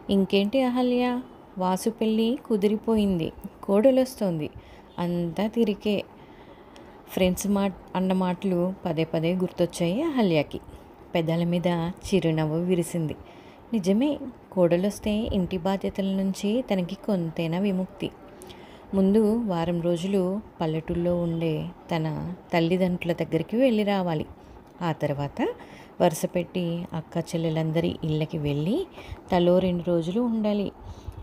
ఇంకేంటి అహల్య, వాసు పెళ్ళి కుదిరిపోయింది, కోడలొస్తోంది, అంతా తిరిగే. ఫ్రెండ్స్ అన్న మాటలు పదే పదే గుర్తొచ్చాయి అహల్యకి. పెదాల మీద చిరునవ్వు విరిసింది. నిజమే, కోడలొస్తే ఇంటి బాధ్యతల నుంచి తనకి కొంతైనా విముక్తి. ముందు వారం రోజులు పల్లెటూళ్ళలో ఉండే తన తల్లిదండ్రుల దగ్గరికి వెళ్ళి రావాలి. ఆ తర్వాత వరుసపెట్టి అక్క చెల్లెలందరి ఇళ్ళకి వెళ్ళి తలో 2 రోజులు ఉండాలి.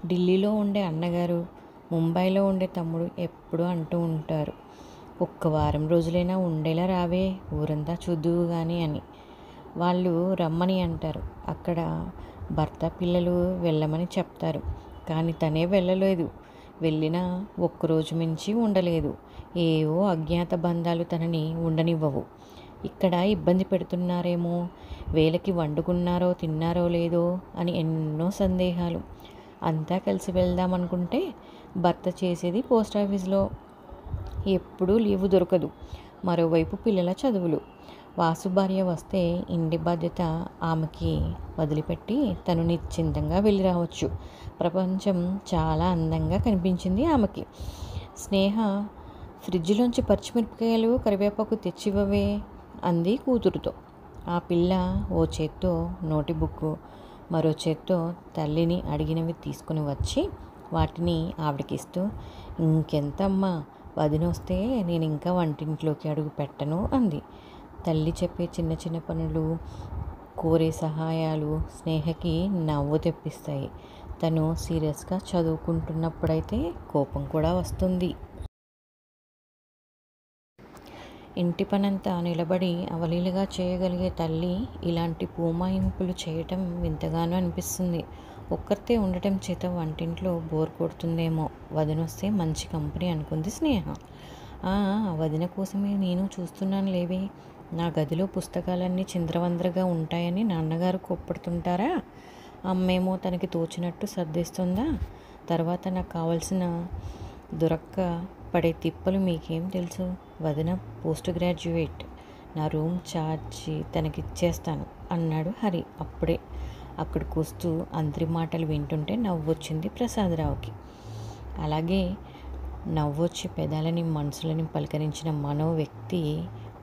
ఢిల్లీలో ఉండే అన్నగారు, ముంబైలో ఉండే తమ్ముడు ఎప్పుడూ అంటూ ఉంటారు, ఒక్క వారం రోజులైనా ఉండేలా రావే, ఊరంతా చూద్దువు కానీ అని. వాళ్ళు రమ్మని అంటారు. అక్కడ భర్త పిల్లలు వెళ్ళమని చెప్తారు. కానీ తనే వెళ్ళలేదు. వెళ్ళినా ఒక్కరోజు మించి ఉండలేదు. ఏవో అజ్ఞాత బంధాలు తనని ఉండనివ్వవు. ఇక్కడ ఇబ్బంది పెడుతున్నారేమో, వేళకి వండుకున్నారో తిన్నారో లేదో అని ఎన్నో సందేహాలు. అంతా కలిసి వెళ్దామనుకుంటే భర్త చేసేది పోస్టాఫీస్లో, ఎప్పుడూ లీవు దొరకదు. మరోవైపు పిల్లల చదువులు. వాసు భార్య వస్తే ఇంటి బాధ్యత ఆమెకి వదిలిపెట్టి తను నిశ్చింతంగా వెళ్ళి రావచ్చు. ప్రపంచం చాలా అందంగా కనిపించింది ఆమెకి. స్నేహ, ఫ్రిడ్జ్లోంచి పచ్చిమిరపకాయలు కరివేపాకు తెచ్చివ్వవే అంది కూతురుతో. ఆ పిల్ల ఓ చేత్తో నోటి బుక్కు, మరో చేత్తో తల్లిని అడిగినవి తీసుకుని వచ్చి వాటిని ఆవిడకిస్తూ, ఇంకెంతమ్మా, వదినొస్తే నేను ఇంకా వంటింట్లోకి అడుగు పెట్టను అంది. తల్లి చెప్పే చిన్న చిన్న పనులు, కోరే సహాయాలు స్నేహకి నవ్వు తెప్పిస్తాయి. తను సీరియస్గా చదువుకుంటున్నప్పుడైతే కోపం కూడా వస్తుంది. ఇంటి పనంతా నిలబడి అవలీలగా చేయగలిగే తల్లి ఇలాంటి పూమాయింపులు చేయటం వింతగానూ అనిపిస్తుంది. ఒక్కరితే ఉండటం చేత వంటింట్లో బోర్ కొడుతుందేమో, వదినొస్తే మంచి కంపెనీ అనుకుంది స్నేహ. వదిన కోసమే నేను చూస్తున్నాను లేవే. నా గదిలో పుస్తకాలన్నీ చింద్రవంద్రగా ఉంటాయని నాన్నగారు కోప్పడుతుంటారా? అమ్మేమో తనకి తోచినట్టు సర్దేస్తుందా? తర్వాత నాకు కావాల్సిన దొరక్క పడే తిప్పలు మీకేం తెలుసు? వదిన పోస్ట్ గ్రాడ్యుయేట్, నా రూమ్ ఛార్జీ తనకిచ్చేస్తాను అన్నాడు హరి. అప్పుడే అక్కడికి వస్తూ అందరి మాటలు వింటుంటే నవ్వొచ్చింది ప్రసాదరావుకి. అలాగే నవ్వొచ్చి పెదాలని మనసులని పలకరించిన మనో వ్యక్తి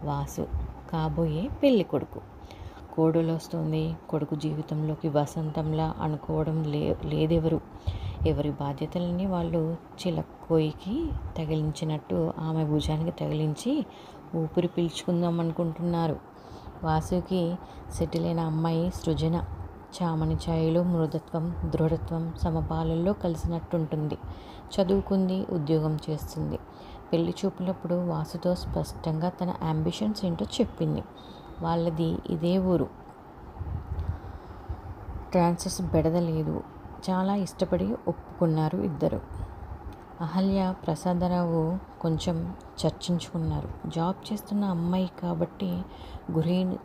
వాసు, కాబోయే పెళ్ళి కొడుకు. కోడలు వస్తుంది, కొడుకు జీవితంలోకి వసంతంలా అనుకోవడం లేదెవరు. ఎవరి బాధ్యతలని వాళ్ళు చిలక్కోయికి తగిలించినట్టు ఆమె భుజానికి తగిలించి ఊపిరి పీల్చుకుందాం అనుకుంటున్నారు. వాసుకి సెటిల్ అయిన అమ్మాయి సృజన. చామని ఛాయలో మృదుత్వం, దృఢత్వం సమపాలల్లో కలిసినట్టుంటుంది. చదువుకుంది, ఉద్యోగం చేస్తుంది. పెళ్లి చూపులప్పుడు వాసుతో స్పష్టంగా తన అంబిషన్స్ ఏంటో చెప్పింది. వాళ్ళది ఇదే ఊరు. ట్రాన్సెస్ బెడదలేదు. చాలా ఇష్టపడి ఒప్పుకున్నారు ఇద్దరు. అహల్య, ప్రసాదరావు కొంచెం చర్చించుకున్నారు. జాబ్ చేస్తున్న అమ్మాయి కాబట్టి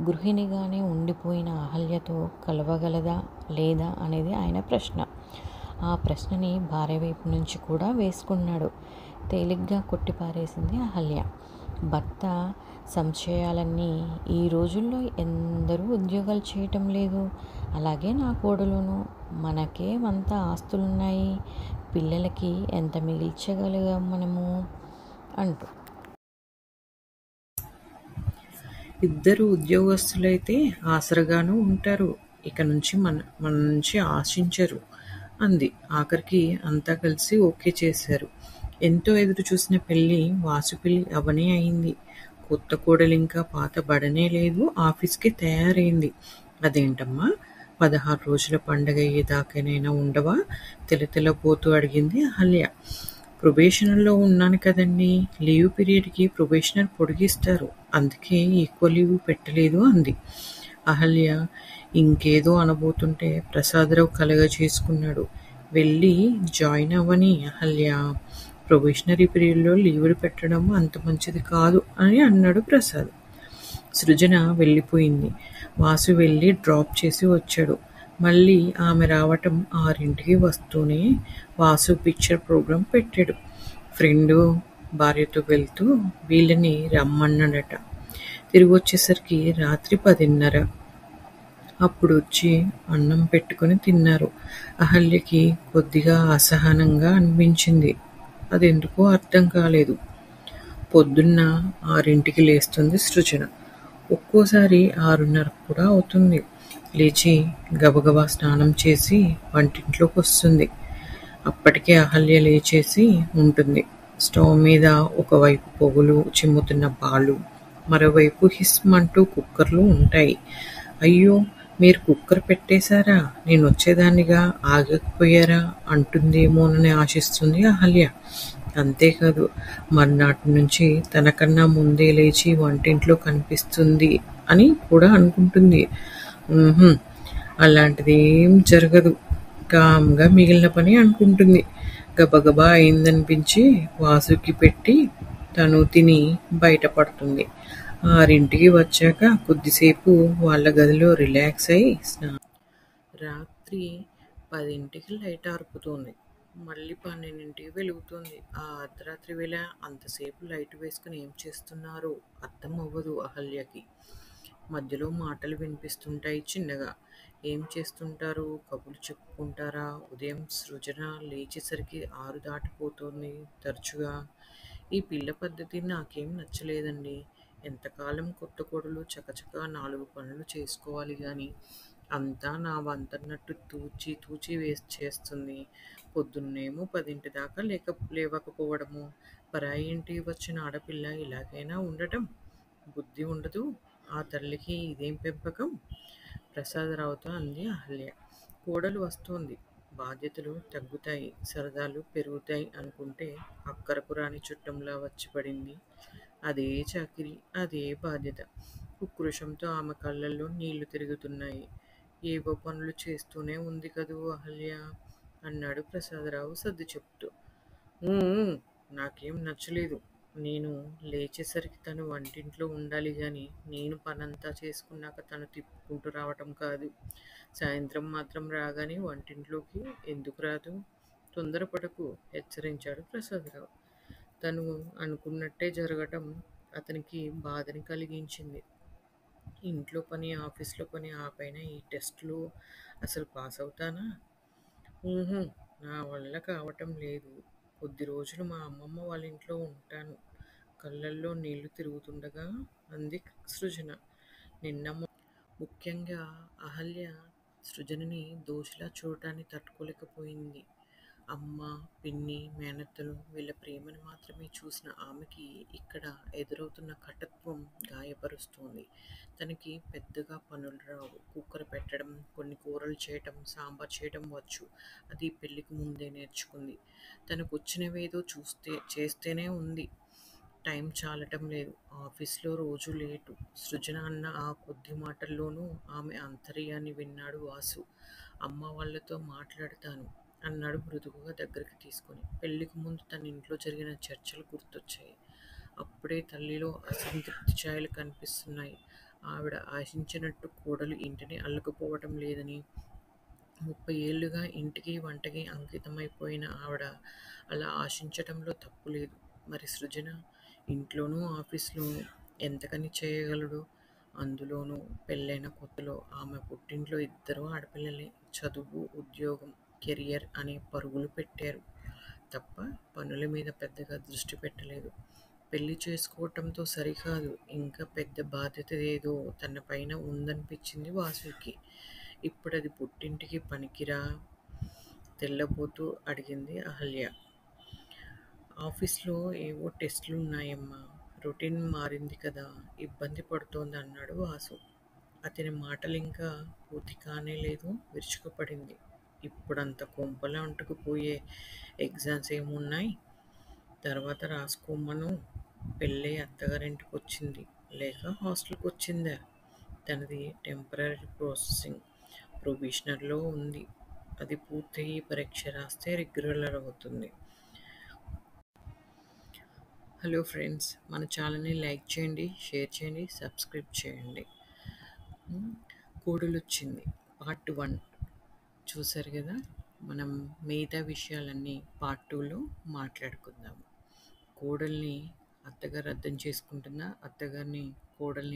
గృహిణిగానే ఉండిపోయిన అహల్యతో కలవగలదా లేదా అనేది ఆయన ప్రశ్న. ఆ ప్రశ్నని భార్య వైపు నుంచి కూడా వేసుకున్నాడు. తేలిగ్గా కొట్టిపారేసింది అహల్య. భర్త సంశయాలన్నీ, ఈ రోజుల్లో ఎందరూ ఉద్యోగాలు చేయటం లేదు, అలాగే నా కోడలును, మనకేమంత ఆస్తులున్నాయి, పిల్లలకి ఎంత మిగిల్చగలిగాం మనము అంటూ. ఇద్దరు ఉద్యోగస్తులైతే ఆసరగాను ఉంటారు, ఇక నుంచి మన నుంచి ఆశించరు అంది. ఆఖరికి అంతా కలిసి ఓకే చేశారు. ఎంతో ఎదురు చూసిన పెళ్ళి వాసు పెళ్ళి అవనే అయింది. కొత్త కోడలు ఇంకా పాత బడనే లేదు, ఆఫీస్కి తయారైంది. అదేంటమ్మా, 16 రోజుల పండగ అయ్యేదాకానైనా ఉండవా? తెలతెలబోతూ అడిగింది అహల్య. ప్రొబేషనర్లో ఉన్నాను కదండి, లీవ్ పీరియడ్కి ప్రొబేషనర్ పొడిగిస్తారు, అందుకే ఎక్కువ లీవ్ పెట్టలేదు అంది. అహల్య ఇంకేదో అనబోతుంటే ప్రసాదరావు కలగజేసుకున్నాడు. వెళ్ళి జాయిన్ అవ్వని అహల్య, ప్రొబేషనరీ పీరియడ్లో లీవులు పెట్టడం అంత మంచిది కాదు అని అన్నాడు ప్రసాద్. సృజన వెళ్ళిపోయింది. వాసు వెళ్ళి డ్రాప్ చేసి వచ్చాడు. మళ్ళీ ఆమె రావటం 6ంటికి వస్తూనే వాసు పిక్చర్ ప్రోగ్రాం పెట్టాడు. ఫ్రెండు భార్యతో వెళ్తూ వీళ్ళని రమ్మన్నాడట. తిరిగి వచ్చేసరికి రాత్రి 10:30. అప్పుడొచ్చి అన్నం పెట్టుకుని తిన్నారు. అహల్యకి కొద్దిగా అసహనంగా అనిపించింది. అదెందుకో అర్థం కాలేదు. పొద్దున్న 6కి లేస్తుంది సృజన. ఒక్కోసారి 6:30 కూడా అవుతుంది. లేచి గబగబా స్నానం చేసి వంటింట్లోకొస్తుంది. అప్పటికే అహల్య లేచేసి ఉంటుంది. స్టవ్ మీద ఒకవైపు పొగలు చిమ్ముతున్న పాలు, మరోవైపు హిస్మంటూ కుక్కర్లు ఉంటాయి. అయ్యో, మీరు కుక్కర్ పెట్టేశారా? నేనొచ్చేదాన్నిగా ఆగకపోయారా అంటుందేమోనని ఆశిస్తుంది అహల్య. అంతేకాదు, మర్నాటి నుంచి తనకన్నా ముందే లేచి వంటింట్లో కనిపిస్తుంది అని కూడా అనుకుంటుంది. ఉహుం, అలాంటిదేం జరగదు. కామ్గా మిగిలిన పని అనుకుంటుంది. గబగబా అయిందనిపించి వాసుకి పెట్టి తను తిని బయటపడుతుంది. 6కి వచ్చాక కొద్దిసేపు వాళ్ళ గదిలో రిలాక్స్ అయి రాత్రి 10కి లైట్ ఆర్పుతోంది. మళ్ళీ 12కి వెలుగుతోంది. ఆ అర్ధరాత్రి వేళ అంతసేపు లైట్ వేసుకుని ఏం చేస్తున్నారో అర్థం అవ్వదు అహల్యకి. మధ్యలో మాటలు వినిపిస్తుంటాయి చిన్నగా. ఏం చేస్తుంటారు? కబుర్లు చెప్పుకుంటారా? ఉదయం సృజన లేచేసరికి 6 దాటిపోతోంది తరచుగా. ఈ పిల్ల పద్ధతి నాకేం నచ్చలేదండి. ఎంతకాలం కొత్త కోడలు చకచకా 4 పనులు చేసుకోవాలి గాని అంతా నా వంతన్నట్టు తూచి తూచి చేస్తుంది. పొద్దున్నేమో 10 దాకా లేవకపోవడము. పరాయి ఇంటికి వచ్చిన ఆడపిల్ల ఇలాగైనా ఉండటం. బుద్ధి ఉండదు ఆ తల్లికి. ఇదేం పెంపకం? ప్రసాదరావుతో అంది అహల్య. కోడలు వస్తోంది. బాధ్యతలు తగ్గుతాయి, సరదాలు పెరుగుతాయి అనుకుంటే అక్కరకు రాని చుట్టంలా వచ్చి పడింది. అదే చాకిరీ, అదే బాధ్యత. ఉక్రోషంతో ఆమె కళ్ళల్లో నీళ్లు తిరుగుతున్నాయి. ఏవో పనులు చేస్తూనే ఉంది కదూ అహల్య అన్నాడు ప్రసాదరావు సర్ది చెప్తూ. ఊ, నాకేం నచ్చలేదు. నేను లేచేసరికి తను వంటింట్లో ఉండాలి గాని నేను పనంతా చేసుకున్నాక తను తిప్పుకుంటూ రావటం కాదు. సాయంత్రం మాత్రం రాగానే వంటింట్లోకి ఎందుకు రాదు? తొందరపడకు హెచ్చరించాడు ప్రసాదరావు. తను అనుకున్నట్టే జరగటం అతనికి బాధని కలిగించింది. ఇంట్లో పని, ఆఫీస్లో పని, ఆ పైన ఈ టెస్టులు. అసలు పాస్ అవుతానా? ఊహు, నా వల్ల కావటం లేదు. కొద్ది రోజులు మా అమ్మమ్మ వాళ్ళ ఇంట్లో ఉంటాను. కళ్ళల్లో నీళ్లు తిరుగుతుండగా అంది సృజన. నిన్న ముఖ్యంగా అహల్య సృజనని దోషిలా చూడటాన్ని తట్టుకోలేకపోయింది. అమ్మ, పిన్ని, మేనత్తలు వీళ్ళ ప్రేమను మాత్రమే చూసిన ఆమెకి ఇక్కడ ఎదురవుతున్న కటత్వం గాయపరుస్తోంది. తనకి పెద్దగా పనులు రావు. కుక్కర్ పెట్టడం, కొన్ని కూరలు చేయటం, సాంబార్ చేయటం వచ్చు. అది పెళ్ళికి ముందే నేర్చుకుంది. తనకొచ్చినవేదో చేస్తేనే ఉంది. టైం చాలటం లేదు. ఆఫీస్లో రోజూ లేటు. సృజన అన్న ఆ కొద్ది మాటల్లోనూ ఆమె ఆంతర్యాన్ని విన్నాడు వాసు. అమ్మ వాళ్ళతో మాట్లాడతాను అన్నాడు మృదువుగా దగ్గరికి తీసుకుని. పెళ్ళికి ముందు తన ఇంట్లో జరిగిన చర్చలు గుర్తొచ్చాయి. అప్పుడే తల్లిలో అసంతృప్తి ఛాయలు కనిపిస్తున్నాయి. ఆవిడ ఆశించినట్టు కోడలు ఇంటిని అల్లుకుపోవటం లేదని. 30 ఏళ్లుగా ఇంటికి వంటకి అంకితమైపోయిన ఆవిడ అలా ఆశించటంలో తప్పులేదు. మరి సృజన ఇంట్లోనూ ఆఫీసులోనూ ఎంతకని చేయగలడు? అందులోనూ పెళ్ళైన కొత్తలో ఆమె పుట్టింట్లో 2 ఆడపిల్లలే. చదువు, ఉద్యోగం, కెరియర్ అని పరుగులు పెట్టారు తప్ప పనుల మీద పెద్దగా దృష్టి పెట్టలేదు. పెళ్లి చేసుకోవటంతో సరికాదు, ఇంకా పెద్ద బాధ్యత ఏదో తన పైన ఉందనిపించింది వాసుకి. ఇప్పుడది పుట్టింటికి పనికిరా? తెల్లబోతూ అడిగింది అహల్య. ఆఫీస్లో ఏవో టెస్టులున్నాయమ్మా. రొటీన్ మారింది కదా, ఇబ్బంది పడుతోంది అన్నాడు వాసు. అతని మాటలింకా పూర్తి కానేలేదు. విరుచుకుపడింది. ఇప్పుడంత కొంపలా అంటుకుపోయే ఎగ్జామ్స్ ఏమున్నాయి? తర్వాత రాసుకోమను. పెళ్ళై అత్తగారింటికొచ్చింది లేక హాస్టల్కి వచ్చిందా? తనది టెంపరరీ ప్రొబేషనర్లో ఉంది. అది పూర్తయి పరీక్ష రాస్తే రెగ్యులర్ అవుతుంది. హలో ఫ్రెండ్స్, మన ఛానల్ని లైక్ చేయండి, షేర్ చేయండి, సబ్స్క్రైబ్ చేయండి. కోడలొచ్చింది పార్ట్ 1 చూశారు కదా. మనం మిగతా విషయాలన్నీ పార్ట్ 2లో మాట్లాడుకుందాము. కోడల్ని అత్తగారు అర్థం చేసుకుంటుందా? అత్తగారిని కోడల్ని